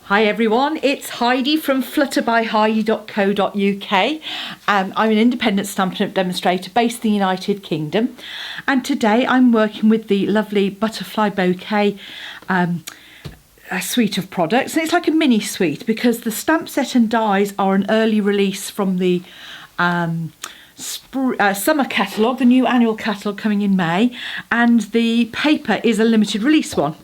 Hi everyone, it's Heidi from flutterbyheidi.co.uk. I'm an independent Stampin' Up demonstrator based in the United Kingdom, and today I'm working with the lovely butterfly bouquet a suite of products. And it's like a mini suite because the stamp set and dies are an early release from the summer catalogue, the new annual catalogue coming in May, and the paper is a limited release one.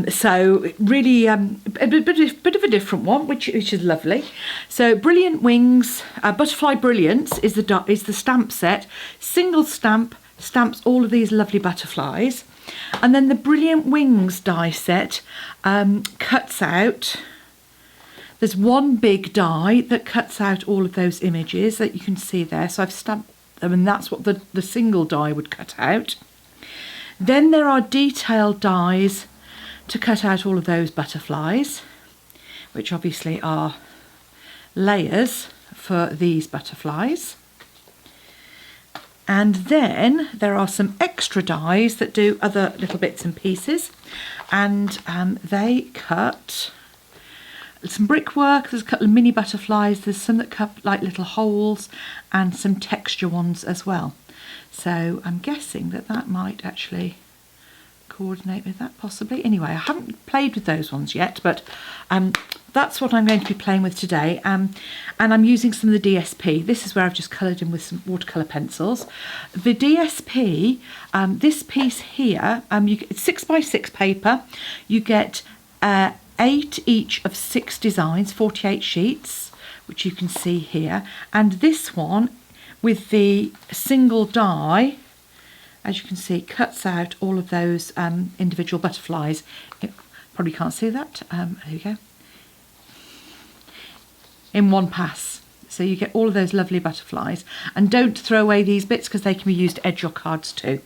So really a bit of a different one, which is lovely. So Brilliant Wings, Butterfly Brilliance is the stamp set. Single stamp stamps all of these lovely butterflies, and then the Brilliant Wings die set cuts out. There's one big die that cuts out all of those images that you can see there. So I've stamped them, and that's what the single die would cut out. Then there are detailed dies to cut out all of those butterflies, which obviously are layers for these butterflies. And then there are some extra dies that do other little bits and pieces, and they cut some brickwork, there's a couple of mini butterflies, there's some that cut like little holes, and some texture ones as well. So I'm guessing that might actually coordinate with that possibly. Anyway, I haven't played with those ones yet, but that's what I'm going to be playing with today. And I'm using some of the DSP. This is where I've just coloured in with some watercolour pencils. The DSP, this piece here, it's 6x6 paper. You get 8 each of 6 designs, 48 sheets, which you can see here. And this one, with the single die, as you can see, cuts out all of those individual butterflies. Probably can't see that. There you go. In one pass. So you get all of those lovely butterflies. And don't throw away these bits because they can be used to edge your cards too.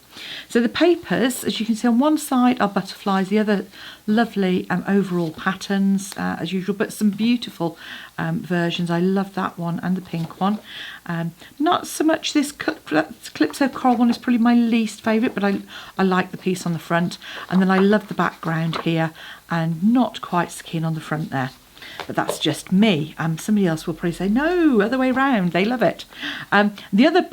So the papers, as you can see on one side, are butterflies. The other, lovely overall patterns as usual, but some beautiful versions. I love that one and the pink one. Not so much this Calypso Coral one is probably my least favourite, but I like the piece on the front. And then I love the background here, and not quite so keen on the front there. But that's just me. Somebody else will probably say, no, other way round, they love it. The other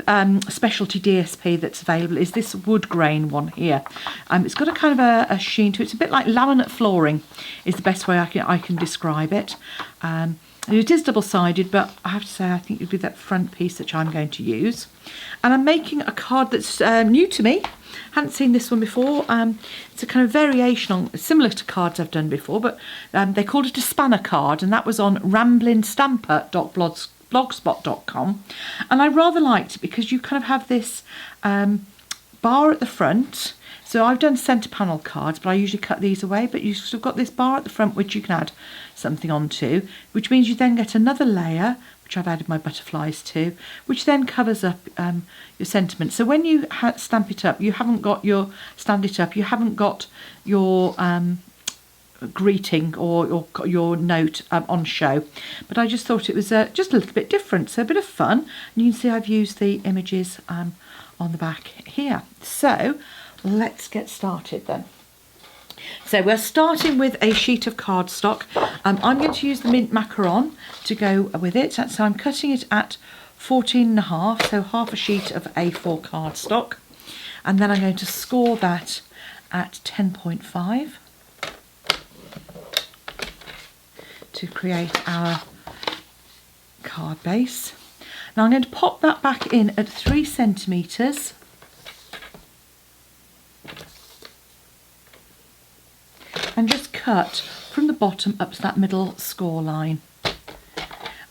specialty DSP that's available is this wood grain one here. It's got a kind of a sheen to it. It's a bit like laminate flooring is the best way I can describe it. It is double-sided, but I have to say I think it would be that front piece that I'm going to use. And I'm making a card that's new to me. Hadn't seen this one before. It's a kind of variation on, similar to cards I've done before, but they called it a spanner card, and that was on ramblingstamper.blogspot.com. And I rather liked it because you kind of have this bar at the front. So I've done centre panel cards, but I usually cut these away, but you've still got this bar at the front which you can add something onto, which means you then get another layer, which I've added my butterflies to, which then covers up your sentiment. So when you stand it up, you haven't got your greeting or your note on show. But I just thought it was just a little bit different, so a bit of fun. And you can see I've used the images on the back here. So let's get started then. So we're starting with a sheet of cardstock. I'm going to use the mint macaron to go with it. So I'm cutting it at 14.5, so half a sheet of A4 cardstock. And then I'm going to score that at 10.5 to create our card base. Now I'm going to pop that back in at 3 centimetres. And just cut from the bottom up to that middle score line.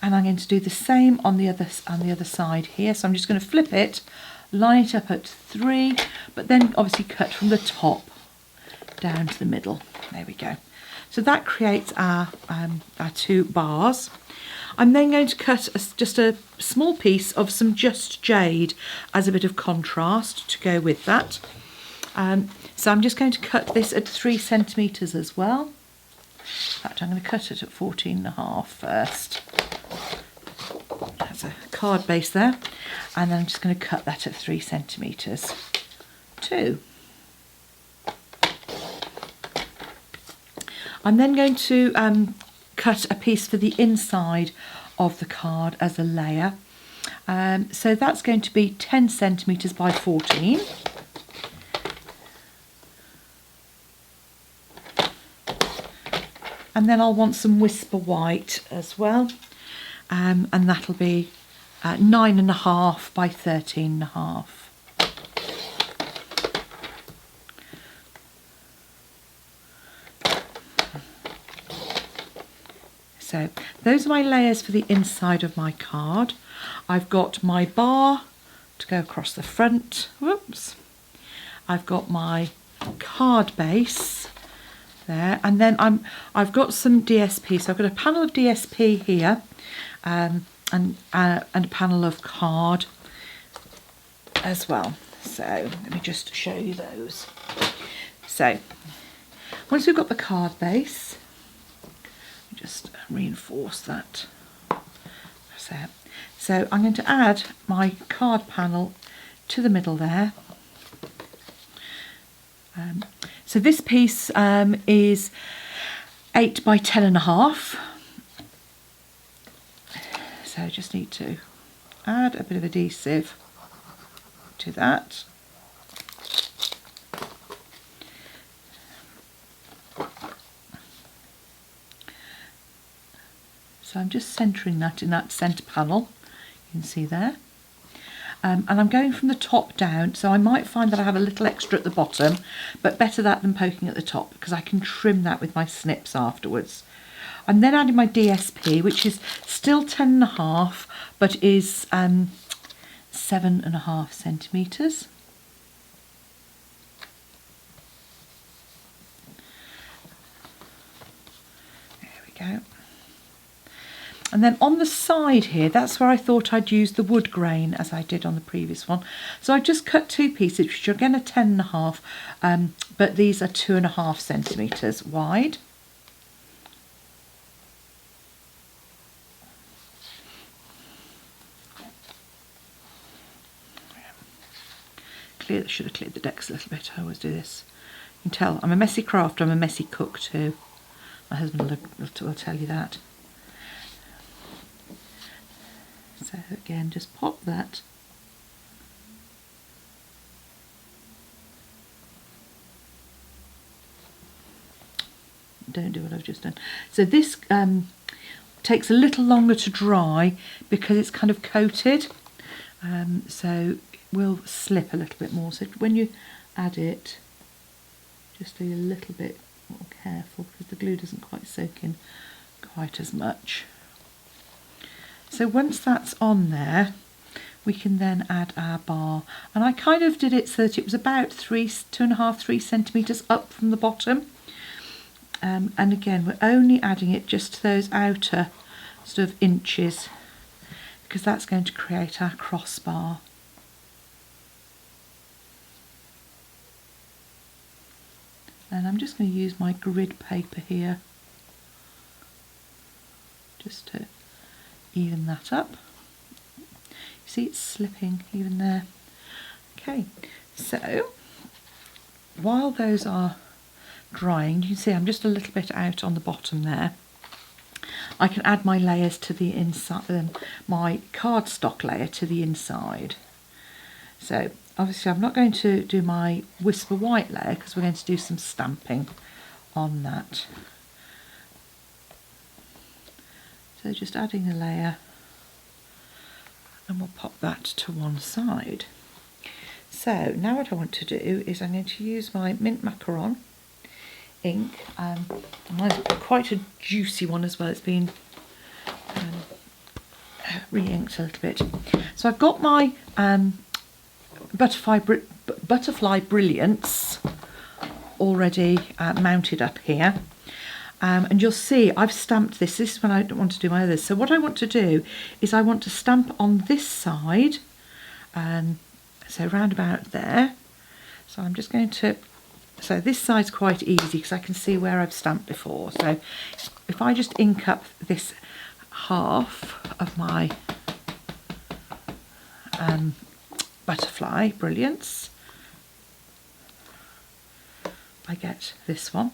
And I'm going to do the same on the other side here. So I'm just going to flip it, line it up at 3, but then obviously cut from the top down to the middle. There we go. So that creates our 2 bars. I'm then going to cut just a small piece of some Just Jade as a bit of contrast to go with that. So I'm just going to cut this at 3 centimetres as well. In fact, I'm going to cut it at 14.5 first. That's a card base there. And then I'm just going to cut that at 3 centimetres too. I'm then going to cut a piece for the inside of the card as a layer. So that's going to be 10 centimetres by 14. And then I'll want some Whisper White as well. And that'll be 9.5 by 13.5. So those are my layers for the inside of my card. I've got my bar to go across the front. Whoops. I've got my card base there, and then I've got some DSP. So I've got a panel of DSP here, and a panel of card as well. So let me just show you those. So once we've got the card base, just reinforce that. So I'm going to add my card panel to the middle there. So this piece is 8 by 10.5. So I just need to add a bit of adhesive to that. So I'm just centering that in that centre panel, you can see there. And I'm going from the top down, so I might find that I have a little extra at the bottom, but better that than poking at the top, because I can trim that with my snips afterwards. I'm then adding my DSP, which is still 10.5, but is 7.5 centimetres. There we go. And then on the side here, that's where I thought I'd use the wood grain as I did on the previous one. So I just cut two pieces, which are again a 10.5, but these are 2.5 centimetres wide. Should have cleared the decks a little bit. I always do this. You can tell I'm a messy crafter, I'm a messy cook too. My husband will tell you that. So again, just pop that. Don't do what I've just done. So this takes a little longer to dry because it's kind of coated. So it will slip a little bit more. So when you add it, just be a little bit more careful because the glue doesn't quite soak in quite as much. So once that's on there, we can then add our bar. And I kind of did it so that it was about 2.5, 3 centimetres up from the bottom. And again, we're only adding it just to those outer sort of inches, because that's going to create our crossbar. And I'm just going to use my grid paper here just to even that up. You see it's slipping even there. Okay, so while those are drying, you can see I'm just a little bit out on the bottom there. I can add my layers to the inside, my cardstock layer to the inside. So obviously I'm not going to do my Whisper White layer because we're going to do some stamping on that. So just adding a layer, and we'll pop that to one side. So now what I want to do is I'm going to use my mint macaron ink. Mine's quite a juicy one as well. It's been re-inked a little bit. So I've got my butterfly Brilliance already mounted up here. And you'll see I've stamped this. This is when I don't want to do my others. So what I want to do is I want to stamp on this side, so round about there. So I'm just going to, so this side's quite easy because I can see where I've stamped before. So if I just ink up this half of my butterfly Brilliance, I get this one.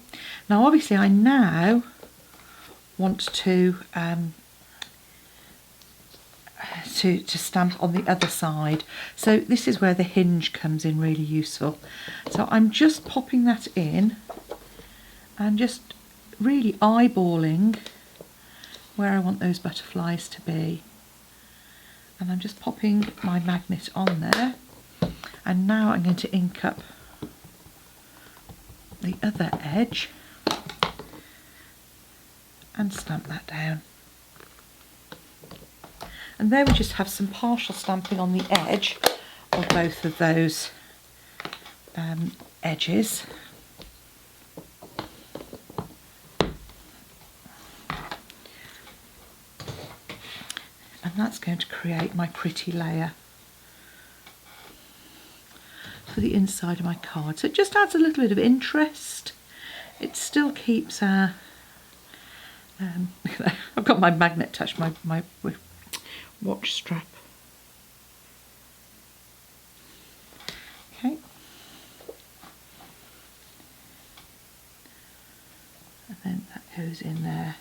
Now obviously I now want to stamp on the other side. So this is where the hinge comes in really useful. So I'm just popping that in and just really eyeballing where I want those butterflies to be. And I'm just popping my magnet on there. And now I'm going to ink up the other edge and stamp that down. And there we just have some partial stamping on the edge of both of those edges. And that's going to create my pretty layer for the inside of my card. So it just adds a little bit of interest. It still keeps our... I've got my magnet touch my watch strap. Okay. And then that goes in there.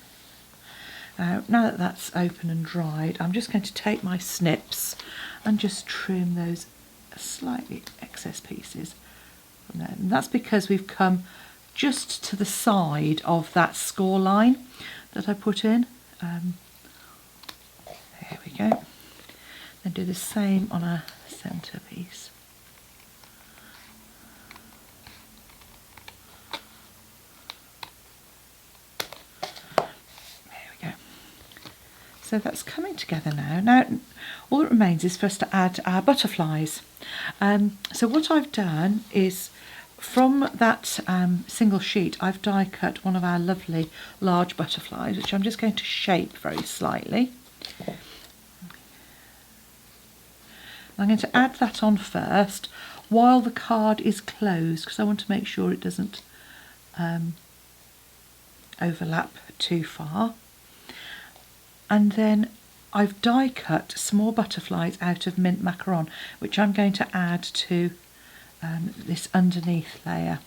Now that that's open and dried, I'm just going to take my snips and just trim those slightly excess pieces from there. And that's because we've come just to the side of that score line that I put in. There we go. Then do the same on our centre piece. So that's coming together now. Now all that remains is for us to add our butterflies. So what I've done is from that single sheet I've die cut one of our lovely large butterflies, which I'm just going to shape very slightly. I'm going to add that on first while the card is closed, because I want to make sure it doesn't overlap too far. And then I've die cut some more butterflies out of mint macaron, which I'm going to add to this underneath layer.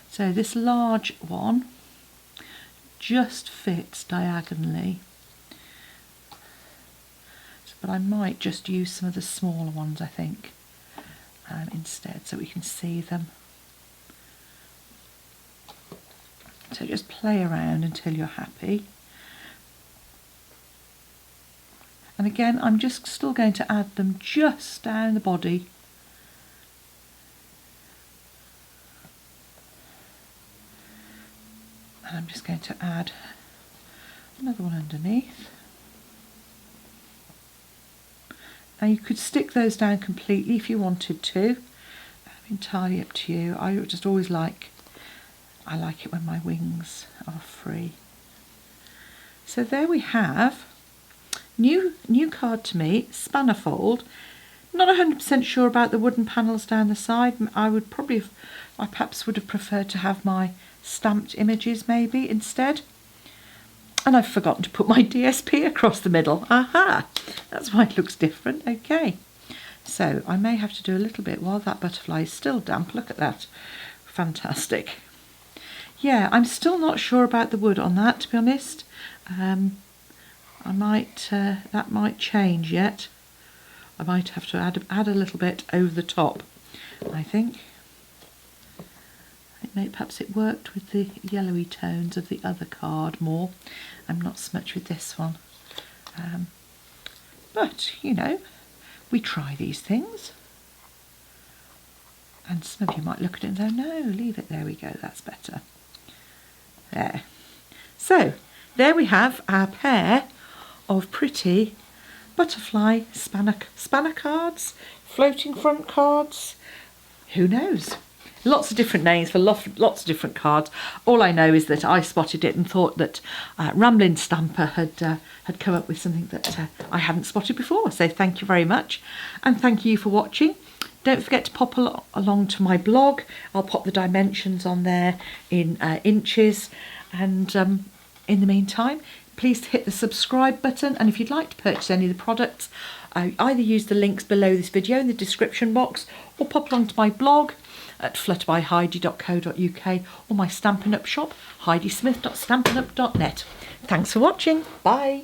So this large one just fits diagonally, but I might just use some of the smaller ones, I think, instead, so we can see them. So just play around until you're happy. And again, I'm just still going to add them just down the body. And I'm just going to add another one underneath. Now you could stick those down completely if you wanted to. Entirely up to you. I just always like it when my wings are free. So there we have new card to me, spanner fold. Not 100% sure about the wooden panels down the side. I perhaps would have preferred to have my stamped images maybe instead. And I've forgotten to put my DSP across the middle. Aha! That's why it looks different. Okay. So I may have to do a little bit while that butterfly is still damp. Look at that. Fantastic. Yeah, I'm still not sure about the wood on that, to be honest. That might change yet. I might have to add a little bit over the top, I think. Perhaps it worked with the yellowy tones of the other card more, and not so much with this one. But, you know, we try these things. And some of you might look at it and say, no, leave it, there we go, that's better. There. So, there we have our pair of pretty butterfly spanner cards, floating front cards, who knows? Lots of different names for lots of different cards. All I know is that I spotted it and thought that Ramblin' Stamper had come up with something that I hadn't spotted before. So thank you very much, and thank you for watching. Don't forget to pop along to my blog. I'll pop the dimensions on there in inches, and in the meantime, please hit the subscribe button, and if you'd like to purchase any of the products, either use the links below this video in the description box or pop along to my blog. at flutterbyheidi.co.uk or my Stampin' Up shop, heidismith.stampinup.net. Thanks for watching. Bye.